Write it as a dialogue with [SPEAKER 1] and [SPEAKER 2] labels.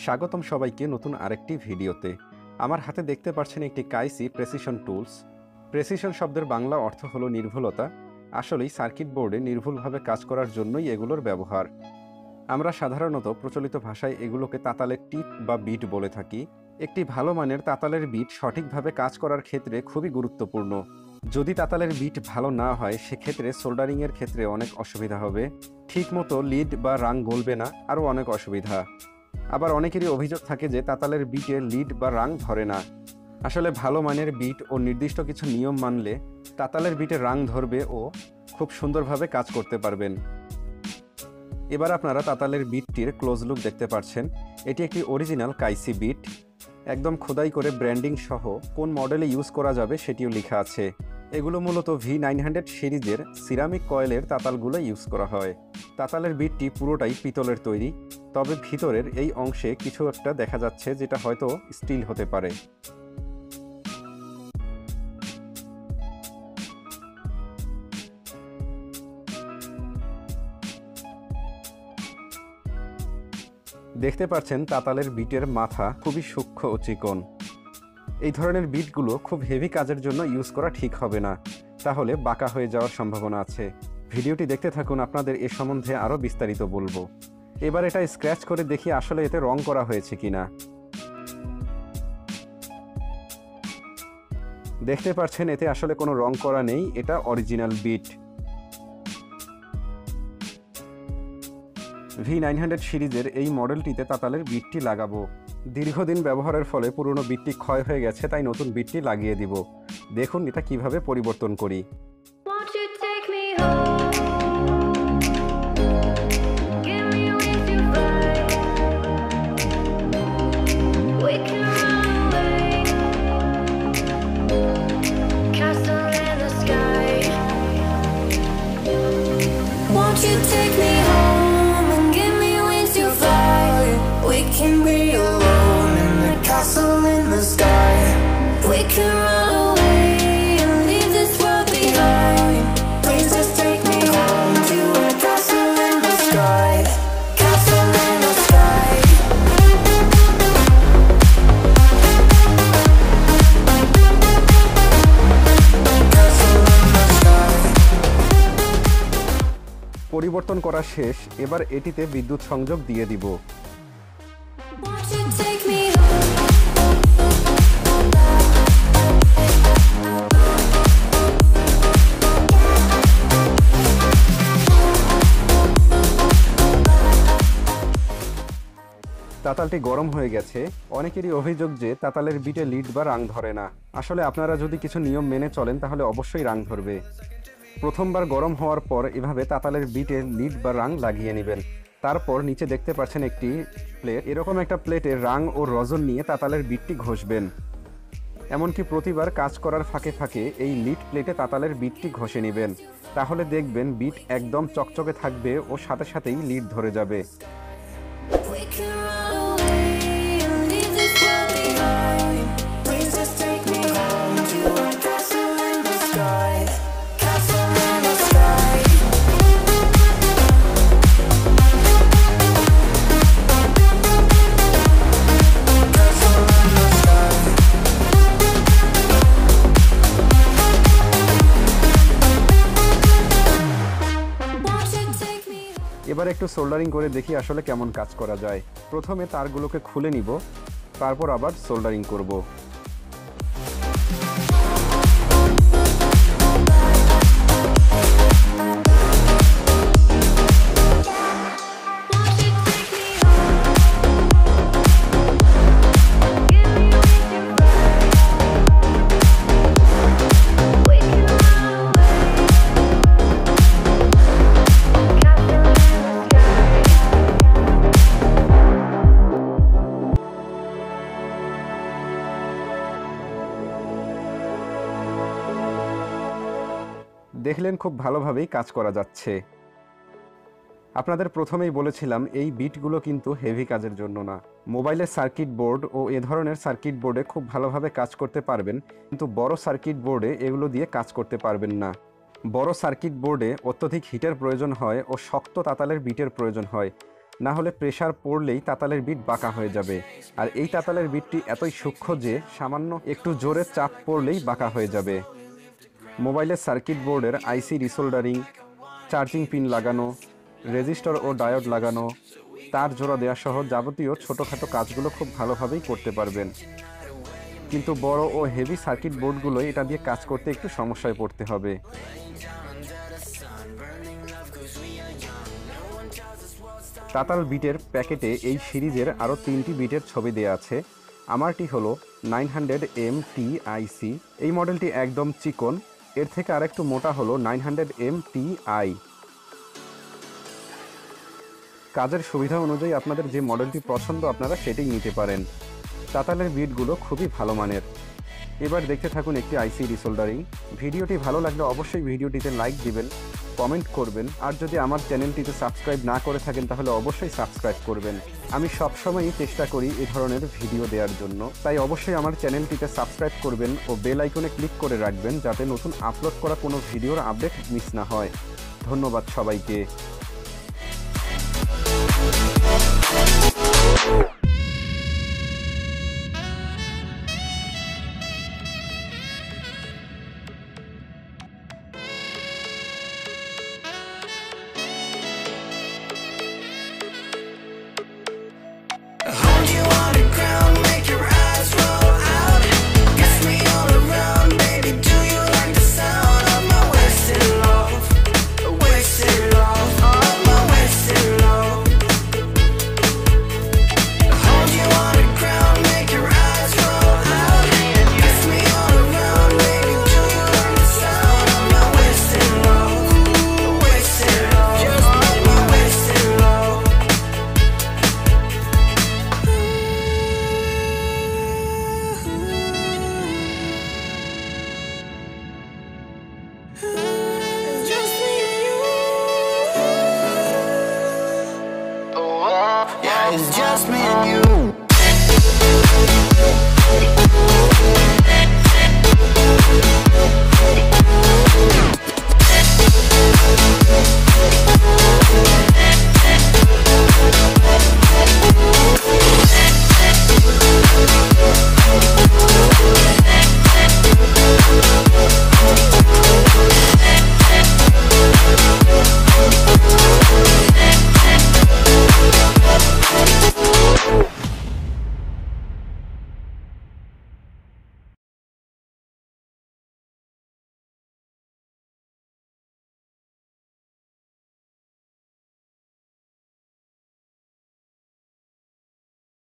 [SPEAKER 1] স্বাগতম সবাইকে নতুন আরেকটি ভিডিওতে। আমার হাতে দেখতে পাচ্ছেন একটি কাইসি প্রেসিশন টুলস। প্রেসিশন শব্দের বাংলা অর্থ হলো নির্ভুলতা। আসলেই সার্কিট বোর্ডে নির্ভুলভাবে কাজ করার জন্যই এগুলোর ব্যবহার। আমরা সাধারণত প্রচলিত ভাষায় এগুলোকে তাতালের টিপ বা বিট বলে থাকি। একটি ভালো মানের তাতালের বিট সঠিকভাবে কাজ করার ক্ষেত্রে খুবই গুরুত্বপূর্ণ। যদি তাতালের বিট ভালো না হয় সেক্ষেত্রে সোল্ডারিংয়ের ক্ষেত্রে অনেক অসুবিধা হবে, ঠিকমতো লিড বা রাং গলবে না, আরও অনেক অসুবিধা। আবার অনেকেরই অভিযোগ থাকে যে তাতালের বিটে লিড বা রাং ধরে না। আসলে ভালো মানের বিট ও নির্দিষ্ট কিছু নিয়ম মানলে তাতালের বিটে রাং ধরবে ও খুব সুন্দরভাবে কাজ করতে পারবেন। এবার আপনারা তাতালের বিটটির ক্লোজ লুক দেখতে পাচ্ছেন। এটি একটি অরিজিনাল কাইসি বিট, একদম খোদাই করে ব্র্যান্ডিং সহ কোন মডেলে ইউজ করা যাবে সেটিও লেখা আছে। এগুলো মূলত V900 সিরিজের সিরামিক কয়েলের তাতালগুলো ইউজ করা হয়। তাতালের বিটটি পুরোটাই পিতলের তৈরি, তবে ভিতরের এই অংশে কিছু একটা দেখা যাচ্ছে যেটা হয়তো স্টিল হতে পারে। দেখতে পাচ্ছেন তাতালের বিটের মাথা খুবই সূক্ষ্ম ও চিকন। এই ধরনের বিটগুলো খুব হেভি কাজের জন্য ইউজ করা ঠিক হবে না, তাহলে বাঁকা হয়ে যাওয়ার সম্ভাবনা আছে। ভিডিওটি দেখতে থাকুন, আপনাদের এ সম্বন্ধে আরও বিস্তারিত বলবো। এবার এটা স্ক্র্যাচ করে দেখি আসলে এতে রং করা হয়েছে কিনা। দেখতে পাচ্ছেন এতে আসলে কোনো রং করা নেই, এটা অরিজিনাল বিট। V900 সিরিজের এই মডেলটিতে তাতালের বিটটি লাগাবো। দীর্ঘদিন ব্যবহারের ফলে পুরনো বিটটি ক্ষয় হয়ে গেছে, তাই নতুন বিটটি লাগিয়ে দিব। দেখুন এটা কিভাবে পরিবর্তন করি। পরিবর্তন করা শেষ, এবার এটিতে বিদ্যুৎ সংযোগ দিয়ে দিব। তাতালটি গরম হয়ে গেছে। অনেকেরই অভিযোগ যে তাতালের বিটে লিড বা রাং ধরে না। আসলে আপনারা যদি কিছু নিয়ম মেনে চলেন তাহলে অবশ্যই রাং ধরবে। প্রথমবার গরম হওয়ার পর এভাবে তাতালের বিটে লিড বা রাং লাগিয়ে নেবেন। তারপর নিচে দেখতে পাচ্ছেন একটি প্লেট, এরকম একটা প্লেটে রাং ও রজন নিয়ে তাতালের বিটটি ঘষবেন। এমনকি প্রতিবার কাজ করার ফাঁকে ফাঁকে এই লিড প্লেটে তাতালের বিটটি ঘষে নেবেন। তাহলে দেখবেন বিট একদম চকচকে থাকবে ও সাথে সাথেই লিড ধরে যাবে। এবার একটু সোল্ডারিং করে দেখি আসলে কেমন কাজ করা যায়। প্রথমে তারগুলোকে খুলে নিব, তারপর আবার সোল্ডারিং করব। দেখলেন খুব ভালোভাবেই কাজ করা যাচ্ছে। আপনাদের প্রথমেই বলেছিলাম এই বিটগুলো কিন্তু হেভি কাজের জন্য না। মোবাইলের সার্কিট বোর্ড ও এ ধরনের সার্কিট বোর্ডে খুব ভালোভাবে কাজ করতে পারবেন, কিন্তু বড় সার্কিট বোর্ডে এগুলো দিয়ে কাজ করতে পারবেন না। বড় সার্কিট বোর্ডে অত্যধিক হিটের প্রয়োজন হয় ও শক্ত তাতালের বিটের প্রয়োজন হয়, না হলে প্রেসার পড়লেই তাতালের বিট বাঁকা হয়ে যাবে। আর এই তাতালের বিটটি এতই সূক্ষ্ম যে সামান্য একটু জোরে চাপ পড়লেই বাঁকা হয়ে যাবে। মোবাইলের সার্কিট বোর্ডের আইসি রিসোল্ডারিং, চার্জিং পিন লাগানো, রেজিস্টার ও ডায়োড লাগানো, তার জোড়া দেওয়া সহ যাবতীয় ছোটোখাটো কাজগুলো খুব ভালোভাবেই করতে পারবেন। কিন্তু বড় ও হেভি সার্কিট বোর্ডগুলোই এটা দিয়ে কাজ করতে একটু সমস্যায় পড়তে হবে। তাতাল বিটের প্যাকেটে এই সিরিজের আরও 3টি বিটের ছবি দেওয়া আছে। আমারটি হলো 900M TIC। এই মডেলটি একদম চিকন, এর থেকে আরেকটু মোটা হলো 900M TI। কাজের সুবিধা অনুযায়ী আপনাদের যে মডেলটি পছন্দ আপনারা সেটাই নিতে পারেন। তাতালের বিটগুলো খুবই ভালো মানের। এবার দেখতে থাকুন একটি আইসি রিসোল্ডারিং। ভিডিওটি ভালো লাগলে অবশ্যই ভিডিওটিতে লাইক দিবেন, কমেন্ট করবেন, আর যদি আমার চ্যানেলটিতে সাবস্ক্রাইব না করে থাকেন তাহলে অবশ্যই সাবস্ক্রাইব করবেন। আমি সবসময়ই চেষ্টা করি এই ধরনের ভিডিও দেওয়ার জন্য, তাই অবশ্যই আমার চ্যানেলটিতে সাবস্ক্রাইব করবেন ও বেল আইকনে ক্লিক করে রাখবেন যাতে নতুন আপলোড করা কোনো ভিডিওর আপডেট মিস না হয়। ধন্যবাদ সবাইকে।
[SPEAKER 2] It's just me and you.